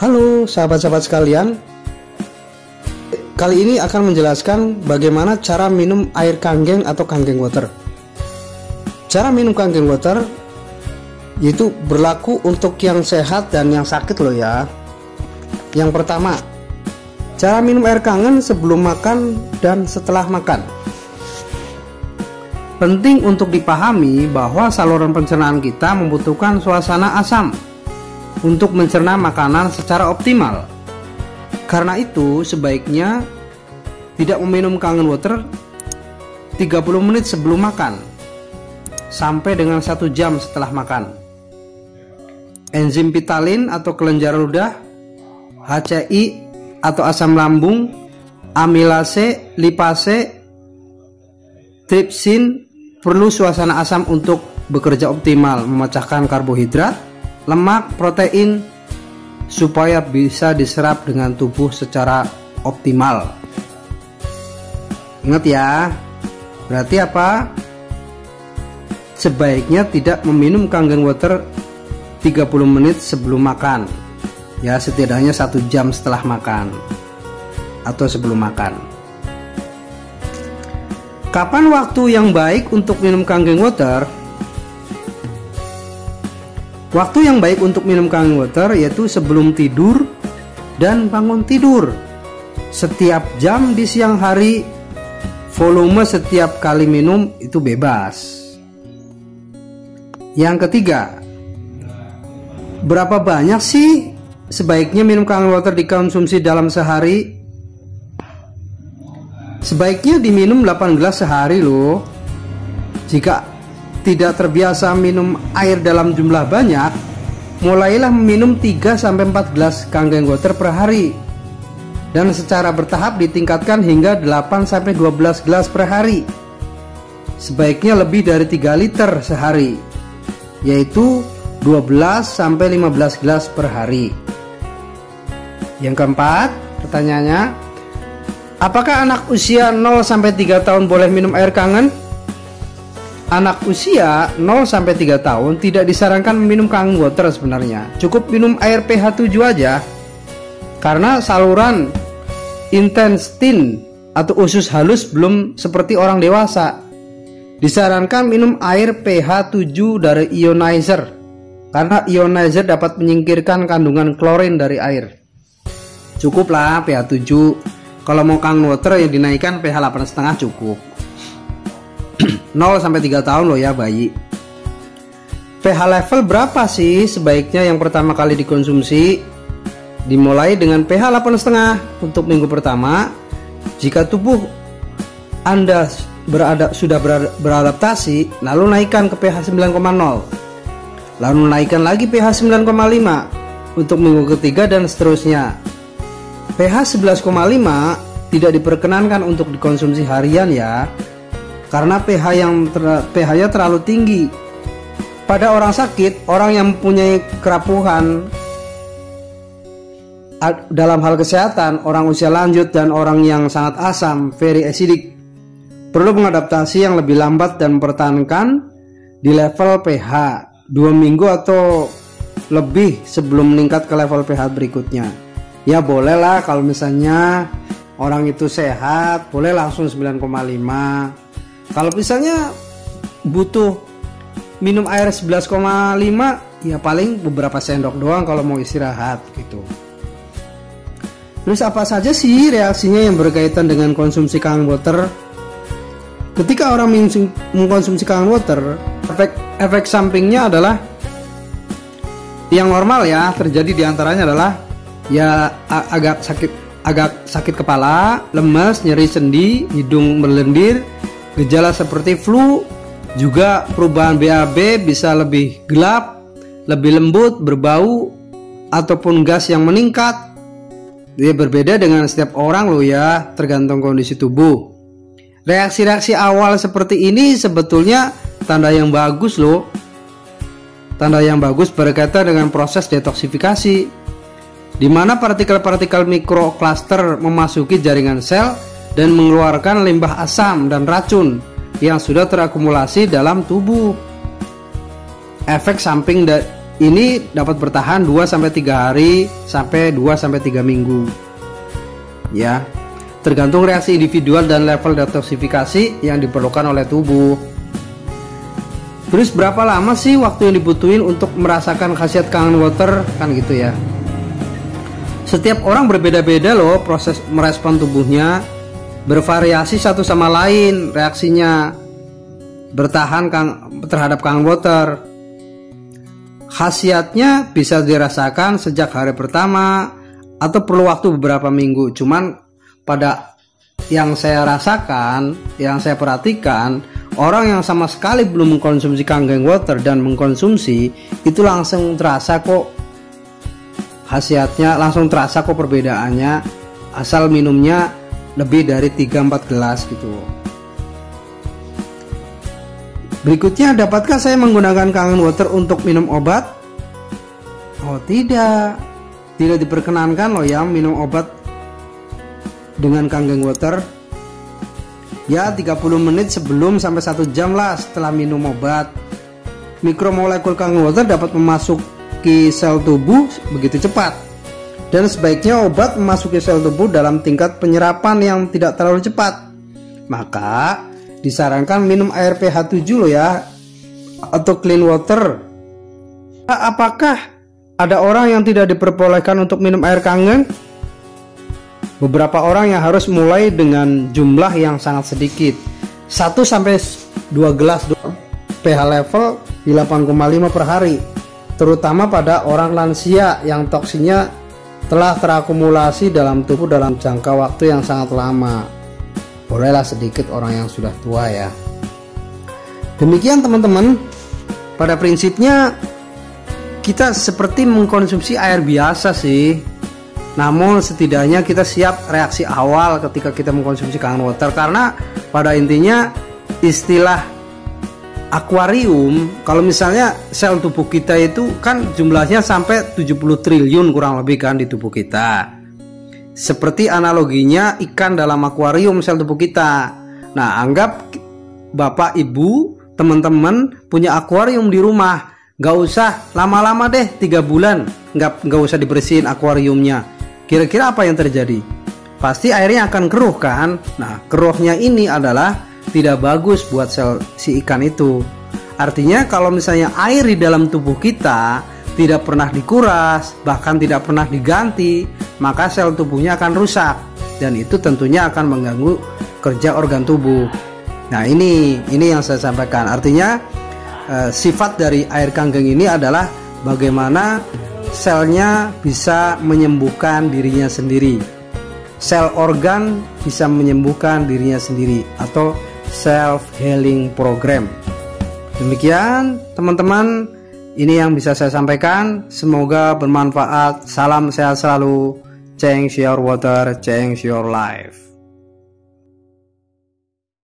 Halo sahabat-sahabat sekalian, kali ini akan menjelaskan bagaimana cara minum air kanggeng atau kanggeng water. Cara minum kanggeng water yaitu berlaku untuk yang sehat dan yang sakit loh ya. Yang pertama, cara minum air kangen sebelum makan dan setelah makan. Penting untuk dipahami bahwa saluran pencernaan kita membutuhkan suasana asam untuk mencerna makanan secara optimal. Karena itu sebaiknya tidak meminum kangen water 30 menit sebelum makan sampai dengan 1 jam setelah makan. Enzim Vitalin atau kelenjar ludah, HCI atau asam lambung, amilase, lipase, tripsin perlu suasana asam untuk bekerja optimal, memecahkan karbohidrat, lemak, protein supaya bisa diserap dengan tubuh secara optimal. Ingat ya, berarti apa? Sebaiknya tidak meminum kangen water 30 menit sebelum makan. Ya, setidaknya 1 jam setelah makan atau sebelum makan. Kapan waktu yang baik untuk minum kangen water? Waktu yang baik untuk minum kangen water yaitu sebelum tidur dan bangun tidur. Setiap jam di siang hari, volume setiap kali minum itu bebas. Yang ketiga, berapa banyak sih sebaiknya minum kangen water dikonsumsi dalam sehari? Sebaiknya diminum 8 gelas sehari loh. Jika tidak terbiasa minum air dalam jumlah banyak, mulailah meminum 3-4 gelas kangen water per hari. Dan secara bertahap ditingkatkan hingga 8-12 gelas per hari. Sebaiknya lebih dari 3 liter sehari, yaitu 12-15 gelas per hari. Yang keempat, pertanyaannya, apakah anak usia 0-3 tahun boleh minum air kangen? Anak usia 0-3 tahun tidak disarankan meminum kangen water sebenarnya. Cukup minum air pH 7 aja. Karena saluran intestin atau usus halus belum seperti orang dewasa. Disarankan minum air pH 7 dari ionizer. Karena ionizer dapat menyingkirkan kandungan klorin dari air. Cukuplah pH 7. Kalau mau kangen water yang dinaikkan pH 8,5 cukup. 0-3 tahun loh ya bayi. pH level berapa sih sebaiknya yang pertama kali dikonsumsi? Dimulai dengan pH 8,5 untuk minggu pertama. Jika tubuh Anda sudah beradaptasi, lalu naikkan ke pH 9,0. Lalu naikkan lagi pH 9,5 untuk minggu ketiga dan seterusnya. pH 11,5 tidak diperkenankan untuk dikonsumsi harian ya, karena pH-nya terlalu tinggi. Pada orang sakit, orang yang mempunyai kerapuhan dalam hal kesehatan, orang usia lanjut dan orang yang sangat asam, very acidic, perlu mengadaptasi yang lebih lambat dan mempertahankan di level pH 2 minggu atau lebih sebelum meningkat ke level pH berikutnya. Ya bolehlah kalau misalnya orang itu sehat, boleh langsung 9,5. Kalau misalnya butuh minum air 11,5, ya paling beberapa sendok doang kalau mau istirahat gitu. Terus apa saja sih reaksinya yang berkaitan dengan konsumsi kangen water? Ketika orang mengkonsumsi kangen water, efek sampingnya adalah yang normal ya, terjadi diantaranya adalah ya agak sakit kepala, lemas, nyeri sendi, hidung berlendir, gejala seperti flu, juga perubahan BAB bisa lebih gelap, lebih lembut, berbau, ataupun gas yang meningkat. Dia berbeda dengan setiap orang loh ya, tergantung kondisi tubuh. Reaksi-reaksi awal seperti ini sebetulnya tanda yang bagus loh. Tanda yang bagus berkaitan dengan proses detoksifikasi, di mana partikel-partikel mikrokluster memasuki jaringan sel dan mengeluarkan limbah asam dan racun yang sudah terakumulasi dalam tubuh. Efek samping ini dapat bertahan 2-3 hari sampai 2-3 minggu. Ya, tergantung reaksi individual dan level detoksifikasi yang diperlukan oleh tubuh. Terus berapa lama sih waktu yang dibutuhin untuk merasakan khasiat Kangen Water? Kan gitu ya. Setiap orang berbeda-beda loh proses merespon tubuhnya, bervariasi satu sama lain reaksinya bertahan terhadap Kangen Water. Khasiatnya bisa dirasakan sejak hari pertama atau perlu waktu beberapa minggu. Cuman pada yang saya rasakan, yang saya perhatikan, orang yang sama sekali belum mengkonsumsi Kangen Water dan mengkonsumsi itu langsung terasa kok khasiatnya, langsung terasa kok perbedaannya asal minumnya lebih dari 3-4 gelas gitu. Berikutnya, dapatkah saya menggunakan Kangen Water untuk minum obat? Oh tidak, tidak diperkenankan loh ya minum obat dengan Kangen Water. Ya 30 menit sebelum sampai 1 jam lah setelah minum obat. Mikromolekul Kangen Water dapat memasuki sel tubuh begitu cepat. Dan sebaiknya obat memasuki sel tubuh dalam tingkat penyerapan yang tidak terlalu cepat. Maka disarankan minum air pH 7 loh ya, atau clean water. Apakah ada orang yang tidak diperbolehkan untuk minum air Kangen? Beberapa orang yang harus mulai dengan jumlah yang sangat sedikit, 1-2 gelas pH level di 8,5 per hari, terutama pada orang lansia yang toksinnya telah terakumulasi dalam tubuh dalam jangka waktu yang sangat lama. Bolehlah sedikit orang yang sudah tua ya. Demikian teman-teman, pada prinsipnya kita seperti mengkonsumsi air biasa sih. Namun setidaknya kita siap reaksi awal ketika kita mengkonsumsi Kangen Water. Karena pada intinya istilah akuarium, kalau misalnya sel tubuh kita itu kan jumlahnya sampai 70 triliun kurang lebih kan di tubuh kita. Seperti analoginya ikan dalam akuarium sel tubuh kita. Nah, anggap bapak ibu teman-teman punya akuarium di rumah. Gak usah lama-lama deh, 3 bulan gak usah dibersihin akuariumnya. Kira-kira apa yang terjadi? Pasti airnya akan keruh kan. Nah, keruhnya ini adalah tidak bagus buat sel si ikan itu. Artinya kalau misalnya air di dalam tubuh kita tidak pernah dikuras, bahkan tidak pernah diganti, maka sel tubuhnya akan rusak, dan itu tentunya akan mengganggu kerja organ tubuh. Nah, ini yang saya sampaikan. Artinya sifat dari air Kangen ini adalah bagaimana selnya bisa menyembuhkan dirinya sendiri. Sel organ bisa menyembuhkan dirinya sendiri, atau self healing program. Demikian teman-teman, ini yang bisa saya sampaikan. Semoga bermanfaat. Salam sehat selalu. Change your water, change your life.